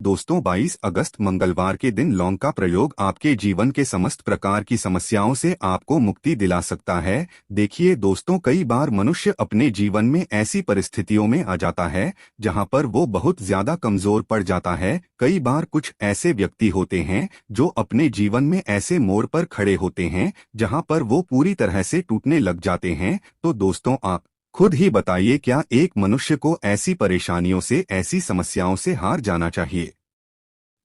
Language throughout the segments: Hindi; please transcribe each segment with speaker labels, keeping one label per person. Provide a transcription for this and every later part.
Speaker 1: दोस्तों 22 अगस्त मंगलवार के दिन लौंग का प्रयोग आपके जीवन के समस्त प्रकार की समस्याओं से आपको मुक्ति दिला सकता है। देखिए दोस्तों, कई बार मनुष्य अपने जीवन में ऐसी परिस्थितियों में आ जाता है जहां पर वो बहुत ज्यादा कमजोर पड़ जाता है। कई बार कुछ ऐसे व्यक्ति होते हैं जो अपने जीवन में ऐसे मोड़ पर खड़े होते हैं जहां पर वो पूरी तरह से टूटने लग जाते हैं। तो दोस्तों, आप खुद ही बताइए, क्या एक मनुष्य को ऐसी परेशानियों से, ऐसी समस्याओं से हार जाना चाहिए,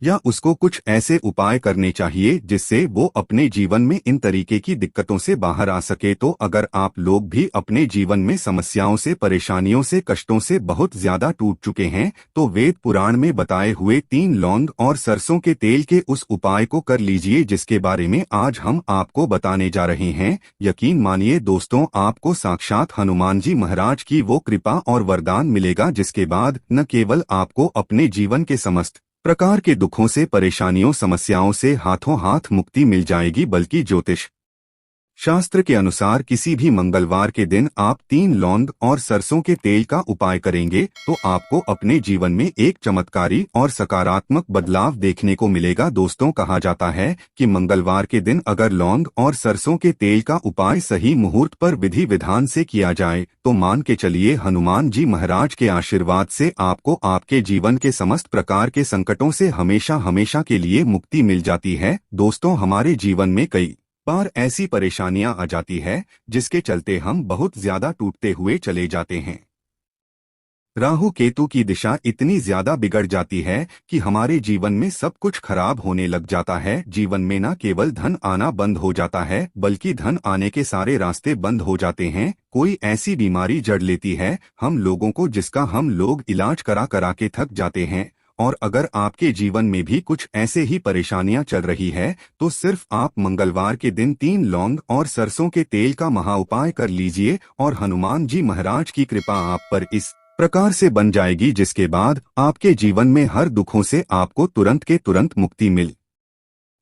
Speaker 1: या उसको कुछ ऐसे उपाय करने चाहिए जिससे वो अपने जीवन में इन तरीके की दिक्कतों से बाहर आ सके? तो अगर आप लोग भी अपने जीवन में समस्याओं से, परेशानियों से, कष्टों से बहुत ज्यादा टूट चुके हैं, तो वेद पुराण में बताए हुए 3 लौंग और सरसों के तेल के उस उपाय को कर लीजिए जिसके बारे में आज हम आपको बताने जा रहे हैं। यकीन मानिए दोस्तों, आपको साक्षात हनुमान जी महाराज की वो कृपा और वरदान मिलेगा जिसके बाद न केवल आपको अपने जीवन के समस्त प्रकार के दुखों से, परेशानियों, समस्याओं से हाथों हाथ मुक्ति मिल जाएगी, बल्कि ज्योतिष शास्त्र के अनुसार किसी भी मंगलवार के दिन आप 3 लौंग और सरसों के तेल का उपाय करेंगे तो आपको अपने जीवन में एक चमत्कारी और सकारात्मक बदलाव देखने को मिलेगा। दोस्तों, कहा जाता है कि मंगलवार के दिन अगर लौंग और सरसों के तेल का उपाय सही मुहूर्त पर विधि विधान से किया जाए तो मान के चलिए हनुमान जी महाराज के आशीर्वाद से आपको आपके जीवन के समस्त प्रकार के संकटों से हमेशा हमेशा के लिए मुक्ति मिल जाती है। दोस्तों, हमारे जीवन में कई बार ऐसी परेशानियां आ जाती है जिसके चलते हम बहुत ज्यादा टूटते हुए चले जाते हैं। राहु केतु की दिशा इतनी ज्यादा बिगड़ जाती है कि हमारे जीवन में सब कुछ खराब होने लग जाता है। जीवन में न केवल धन आना बंद हो जाता है बल्कि धन आने के सारे रास्ते बंद हो जाते हैं। कोई ऐसी बीमारी जड़ लेती है हम लोगों को जिसका हम लोग इलाज करा करा के थक जाते हैं। और अगर आपके जीवन में भी कुछ ऐसे ही परेशानियां चल रही है तो सिर्फ आप मंगलवार के दिन 3 लौंग और सरसों के तेल का महा उपाय कर लीजिए और हनुमान जी महाराज की कृपा आप पर इस प्रकार से बन जाएगी जिसके बाद आपके जीवन में हर दुखों से आपको तुरंत के तुरंत मुक्ति मिल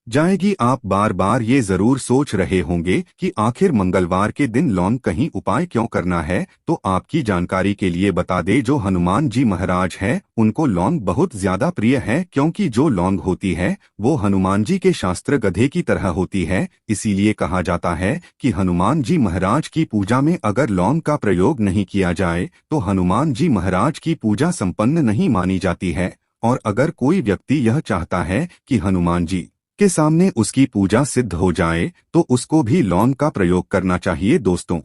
Speaker 1: जाएगी। आप बार बार ये जरूर सोच रहे होंगे कि आखिर मंगलवार के दिन लौंग कहीं उपाय क्यों करना है, तो आपकी जानकारी के लिए बता दे, जो हनुमान जी महाराज है उनको लौंग बहुत ज्यादा प्रिय है, क्योंकि जो लौंग होती है वो हनुमान जी के शास्त्र गधे की तरह होती है। इसीलिए कहा जाता है कि हनुमान जी महाराज की पूजा में अगर लौंग का प्रयोग नहीं किया जाए तो हनुमान जी महाराज की पूजा संपन्न नहीं मानी जाती है। और अगर कोई व्यक्ति यह चाहता है कि हनुमान जी के सामने उसकी पूजा सिद्ध हो जाए तो उसको भी लौंग का प्रयोग करना चाहिए। दोस्तों,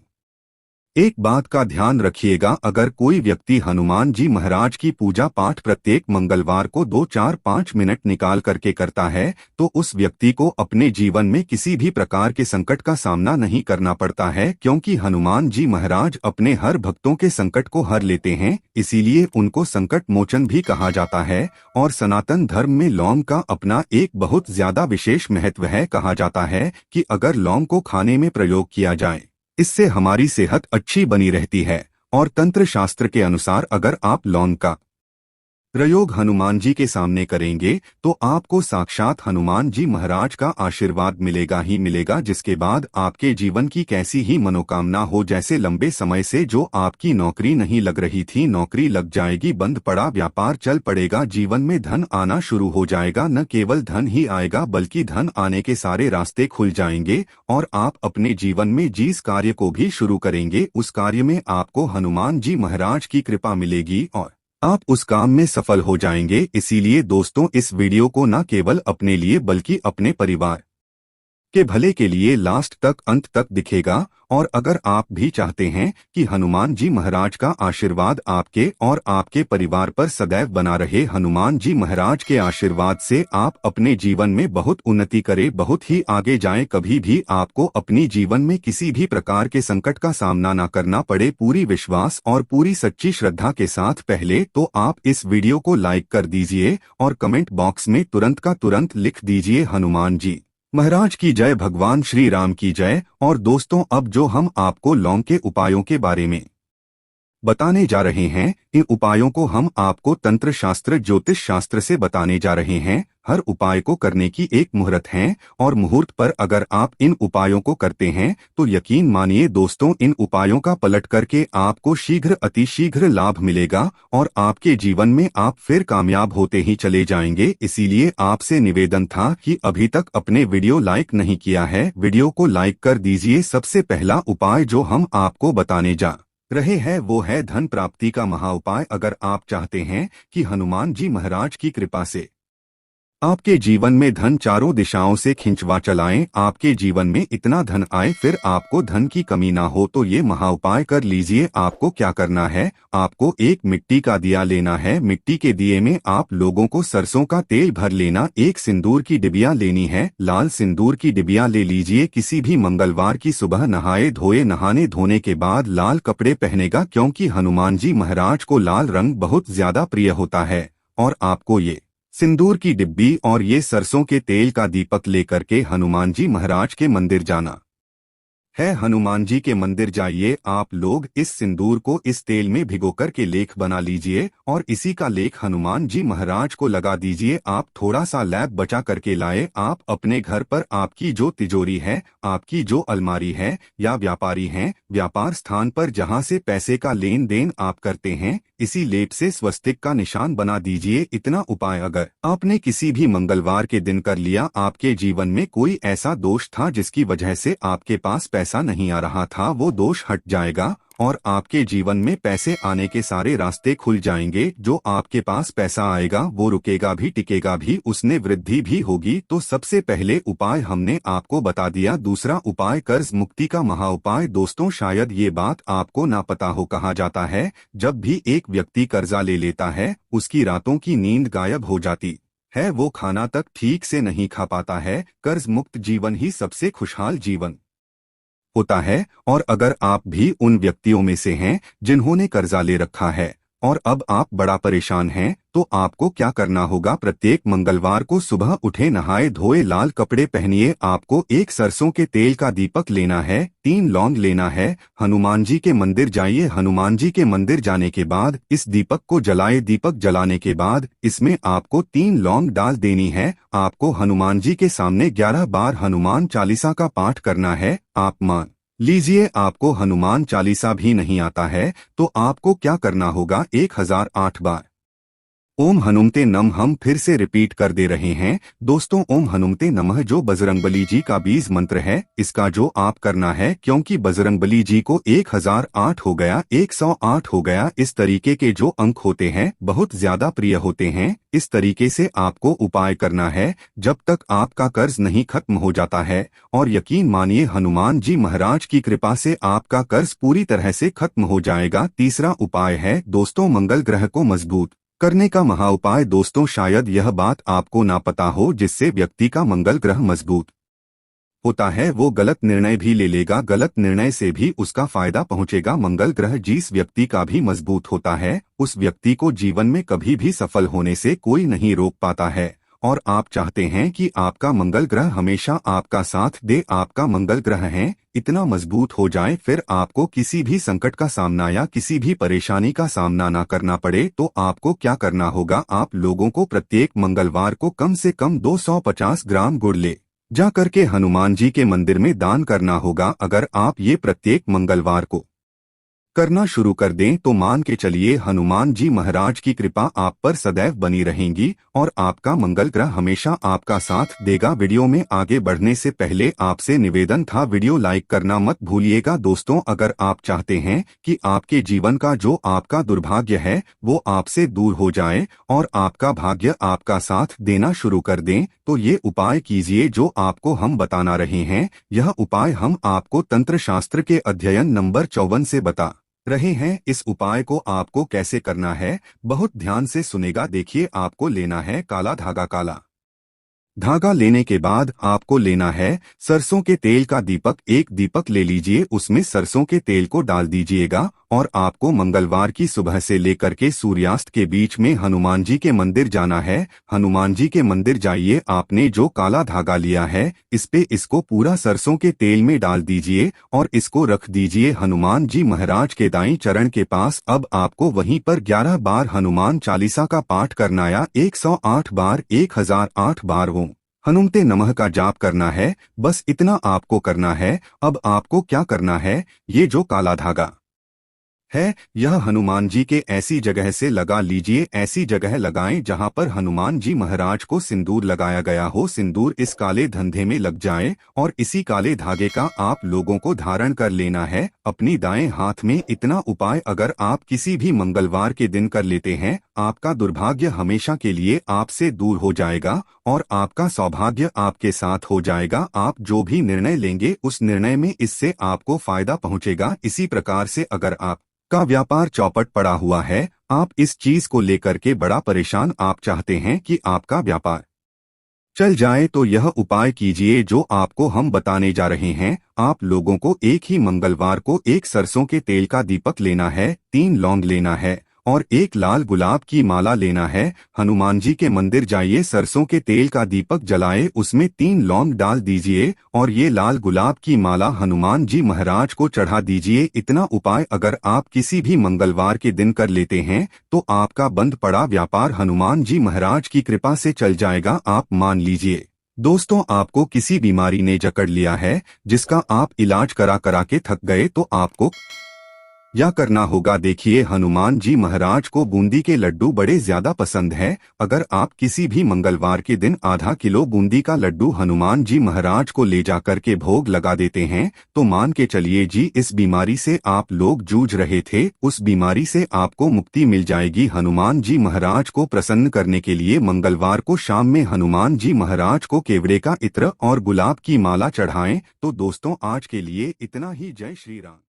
Speaker 1: एक बात का ध्यान रखिएगा, अगर कोई व्यक्ति हनुमान जी महाराज की पूजा पाठ प्रत्येक मंगलवार को 2-4-5 मिनट निकाल करके करता है तो उस व्यक्ति को अपने जीवन में किसी भी प्रकार के संकट का सामना नहीं करना पड़ता है, क्योंकि हनुमान जी महाराज अपने हर भक्तों के संकट को हर लेते हैं। इसीलिए उनको संकट मोचन भी कहा जाता है। और सनातन धर्म में लौंग का अपना एक बहुत ज्यादा विशेष महत्व है। कहा जाता है कि अगर लौंग को खाने में प्रयोग किया जाए इससे हमारी सेहत अच्छी बनी रहती है। और तंत्र शास्त्र के अनुसार अगर आप लौंग का प्रयोग हनुमान जी के सामने करेंगे तो आपको साक्षात हनुमान जी महाराज का आशीर्वाद मिलेगा ही मिलेगा, जिसके बाद आपके जीवन की कैसी ही मनोकामना हो, जैसे लंबे समय से जो आपकी नौकरी नहीं लग रही थी, नौकरी लग जाएगी, बंद पड़ा व्यापार चल पड़ेगा, जीवन में धन आना शुरू हो जाएगा। न केवल धन ही आएगा बल्कि धन आने के सारे रास्ते खुल जाएंगे और आप अपने जीवन में जिस कार्य को भी शुरू करेंगे उस कार्य में आपको हनुमान जी महाराज की कृपा मिलेगी और आप उस काम में सफल हो जाएंगे। इसीलिए दोस्तों, इस वीडियो को न केवल अपने लिए बल्कि अपने परिवार के भले के लिए लास्ट तक, अंत तक दिखेगा। और अगर आप भी चाहते हैं कि हनुमान जी महाराज का आशीर्वाद आपके और आपके परिवार पर सदैव बना रहे, हनुमान जी महाराज के आशीर्वाद से आप अपने जीवन में बहुत उन्नति करें, बहुत ही आगे जाएं, कभी भी आपको अपनी जीवन में किसी भी प्रकार के संकट का सामना न करना पड़े, पूरी विश्वास और पूरी सच्ची श्रद्धा के साथ पहले तो आप इस वीडियो को लाइक कर दीजिए और कमेंट बॉक्स में तुरंत का तुरंत लिख दीजिए हनुमान जी महाराज की जय, भगवान श्री राम की जय। और दोस्तों, अब जो हम आपको लौंग के उपायों के बारे में बताने जा रहे हैं। इन उपायों को हम आपको तंत्र शास्त्र ज्योतिष शास्त्र से बताने जा रहे हैं। हर उपाय को करने की एक मुहूर्त है और मुहूर्त पर अगर आप इन उपायों को करते हैं तो यकीन मानिए दोस्तों, इन उपायों का पलट करके आपको शीघ्र अतिशीघ्र लाभ मिलेगा और आपके जीवन में आप फिर कामयाब होते ही चले जाएंगे। इसीलिए आपसे निवेदन था कि अभी तक अपने वीडियो लाइक नहीं किया है, वीडियो को लाइक कर दीजिए। सबसे पहला उपाय जो हम आपको बताने जा रहे हैं वो है धन प्राप्ति का महा उपाय। अगर आप चाहते हैं कि हनुमान जी महाराज की कृपा से आपके जीवन में धन चारों दिशाओं से खिंचवा चलाएं, आपके जीवन में इतना धन आए फिर आपको धन की कमी ना हो, तो ये महा उपाय कर लीजिए। आपको क्या करना है, आपको एक मिट्टी का दिया लेना है। मिट्टी के दिए में आप लोगों को सरसों का तेल भर लेना। एक सिंदूर की डिबिया लेनी है, लाल सिंदूर की डिबिया ले लीजिए। किसी भी मंगलवार की सुबह नहाए धोए, नहाने धोने के बाद लाल कपड़े पहनेगा, क्योंकि हनुमान जी महाराज को लाल रंग बहुत ज्यादा प्रिय होता है। और आपको ये सिंदूर की डिब्बी और ये सरसों के तेल का दीपक लेकर के हनुमान जी महाराज के मंदिर जाना है। हनुमान जी के मंदिर जाइए, आप लोग इस सिंदूर को इस तेल में भिगोकर के लेख बना लीजिए और इसी का लेख हनुमान जी महाराज को लगा दीजिए। आप थोड़ा सा लैब बचा करके लाए। आप अपने घर पर आपकी जो तिजोरी है, आपकी जो अलमारी है या व्यापारी हैं, व्यापार स्थान पर जहां से पैसे का लेन देन आप करते हैं, इसी लेप से स्वस्तिक का निशान बना दीजिए। इतना उपाय अगर आपने किसी भी मंगलवार के दिन कर लिया, आपके जीवन में कोई ऐसा दोष था जिसकी वजह से आपके पास पैसा नहीं आ रहा था, वो दोष हट जाएगा और आपके जीवन में पैसे आने के सारे रास्ते खुल जाएंगे। जो आपके पास पैसा आएगा वो रुकेगा भी, टिकेगा भी, उसने वृद्धि भी होगी। तो सबसे पहले उपाय हमने आपको बता दिया। दूसरा उपाय कर्ज मुक्ति का महा उपाय। दोस्तों शायद ये बात आपको ना पता हो, कहा जाता है जब भी एक व्यक्ति कर्जा ले लेता है उसकी रातों की नींद गायब हो जाती है, वो खाना तक ठीक से नहीं खा पाता है। कर्ज मुक्त जीवन ही सबसे खुशहाल जीवन होता है। और अगर आप भी उन व्यक्तियों में से हैं जिन्होंने कर्जा ले रखा है और अब आप बड़ा परेशान हैं, तो आपको क्या करना होगा, प्रत्येक मंगलवार को सुबह उठे, नहाए धोए, लाल कपड़े पहनिए। आपको एक सरसों के तेल का दीपक लेना है, 3 लौंग लेना है। हनुमान जी के मंदिर जाइए। हनुमान जी के मंदिर जाने के बाद इस दीपक को जलाए। दीपक जलाने के बाद इसमें आपको 3 लौंग डाल देनी है। आपको हनुमान जी के सामने 11 बार हनुमान चालीसा का पाठ करना है। आप मान लीजिए आपको हनुमान चालीसा भी नहीं आता है, तो आपको क्या करना होगा, 1008 बार ओम हनुमते नमः हम फिर से रिपीट कर दे रहे हैं दोस्तों। ओम हनुमते नमः जो बजरंगबली जी का बीज मंत्र है, इसका जो आप करना है, क्योंकि बजरंगबली जी को 1008 हो गया, 108 हो गया, इस तरीके के जो अंक होते हैं बहुत ज्यादा प्रिय होते हैं। इस तरीके से आपको उपाय करना है जब तक आपका कर्ज नहीं खत्म हो जाता है। और यकीन मानिए हनुमान जी महाराज की कृपा से आपका कर्ज पूरी तरह से खत्म हो जाएगा। तीसरा उपाय है दोस्तों मंगल ग्रह को मजबूत करने का महा उपाय। दोस्तों शायद यह बात आपको ना पता हो, जिससे व्यक्ति का मंगल ग्रह मजबूत होता है वो गलत निर्णय भी ले लेगा, गलत निर्णय से भी उसका फायदा पहुंचेगा। मंगल ग्रह जिस व्यक्ति का भी मजबूत होता है उस व्यक्ति को जीवन में कभी भी सफल होने से कोई नहीं रोक पाता है। और आप चाहते हैं कि आपका मंगल ग्रह हमेशा आपका साथ दे, आपका मंगल ग्रह है इतना मजबूत हो जाए फिर आपको किसी भी संकट का सामना या किसी भी परेशानी का सामना ना करना पड़े। तो आपको क्या करना होगा, आप लोगों को प्रत्येक मंगलवार को कम से कम 250 ग्राम गुड़ ले जा करके हनुमान जी के मंदिर में दान करना होगा। अगर आप ये प्रत्येक मंगलवार को करना शुरू कर दें तो मान के चलिए हनुमान जी महाराज की कृपा आप पर सदैव बनी रहेंगी और आपका मंगल ग्रह हमेशा आपका साथ देगा। वीडियो में आगे बढ़ने से पहले आपसे निवेदन था, वीडियो लाइक करना मत भूलिएगा। दोस्तों अगर आप चाहते हैं कि आपके जीवन का जो आपका दुर्भाग्य है वो आपसे दूर हो जाए और आपका भाग्य आपका साथ देना शुरू कर दें, तो ये उपाय कीजिए जो आपको हम बताना रहे हैं। यह उपाय हम आपको तंत्र शास्त्र के अध्ययन नंबर 54 से बता रहे हैं। इस उपाय को आपको कैसे करना है बहुत ध्यान से सुनेगा। देखिए आपको लेना है काला धागा। काला धागा लेने के बाद आपको लेना है सरसों के तेल का दीपक। एक दीपक ले लीजिए, उसमें सरसों के तेल को डाल दीजिएगा और आपको मंगलवार की सुबह से लेकर के सूर्यास्त के बीच में हनुमान जी के मंदिर जाना है। हनुमान जी के मंदिर जाइए, आपने जो काला धागा लिया है इस पे इसको पूरा सरसों के तेल में डाल दीजिए और इसको रख दीजिए हनुमान जी महाराज के दाईं चरण के पास। अब आपको वहीं पर 11 बार हनुमान चालीसा का पाठ करना या 108 बार 1008 बार ओम हनुमते नमः का जाप करना है। बस इतना आपको करना है। अब आपको क्या करना है, ये जो काला धागा है यह हनुमान जी के ऐसी जगह से लगा लीजिए। ऐसी जगह लगाएं जहां पर हनुमान जी महाराज को सिंदूर लगाया गया हो। सिंदूर इस काले धंधे में लग जाए और इसी काले धागे का आप लोगों को धारण कर लेना है अपनी दाएं हाथ में। इतना उपाय अगर आप किसी भी मंगलवार के दिन कर लेते हैं, आपका दुर्भाग्य हमेशा के लिए आपसे दूर हो जाएगा और आपका सौभाग्य आपके साथ हो जाएगा। आप जो भी निर्णय लेंगे उस निर्णय में इससे आपको फायदा पहुंचेगा। इसी प्रकार से अगर आप का व्यापार चौपट पड़ा हुआ है, आप इस चीज को लेकर के बड़ा परेशान, आप चाहते हैं कि आपका व्यापार चल जाए, तो यह उपाय कीजिए जो आपको हम बताने जा रहे हैं। आप लोगों को एक ही मंगलवार को एक सरसों के तेल का दीपक लेना है, 3 लौंग लेना है और एक लाल गुलाब की माला लेना है। हनुमान जी के मंदिर जाइए, सरसों के तेल का दीपक जलाए, उसमें 3 लौंग डाल दीजिए और ये लाल गुलाब की माला हनुमान जी महाराज को चढ़ा दीजिए। इतना उपाय अगर आप किसी भी मंगलवार के दिन कर लेते हैं तो आपका बंद पड़ा व्यापार हनुमान जी महाराज की कृपा से चल जाएगा। आप मान लीजिए दोस्तों, आपको किसी बीमारी ने जकड़ लिया है जिसका आप इलाज करा करा के थक गए, तो आपको या करना होगा। देखिए, हनुमान जी महाराज को बूंदी के लड्डू बड़े ज्यादा पसंद है। अगर आप किसी भी मंगलवार के दिन आधा किलो बूंदी का लड्डू हनुमान जी महाराज को ले जाकर के भोग लगा देते हैं तो मान के चलिए जी, इस बीमारी से आप लोग जूझ रहे थे उस बीमारी से आपको मुक्ति मिल जाएगी। हनुमान जी महाराज को प्रसन्न करने के लिए मंगलवार को शाम में हनुमान जी महाराज को केवड़े का इत्र और गुलाब की माला चढ़ाएं। तो दोस्तों, आज के लिए इतना ही। जय श्री राम।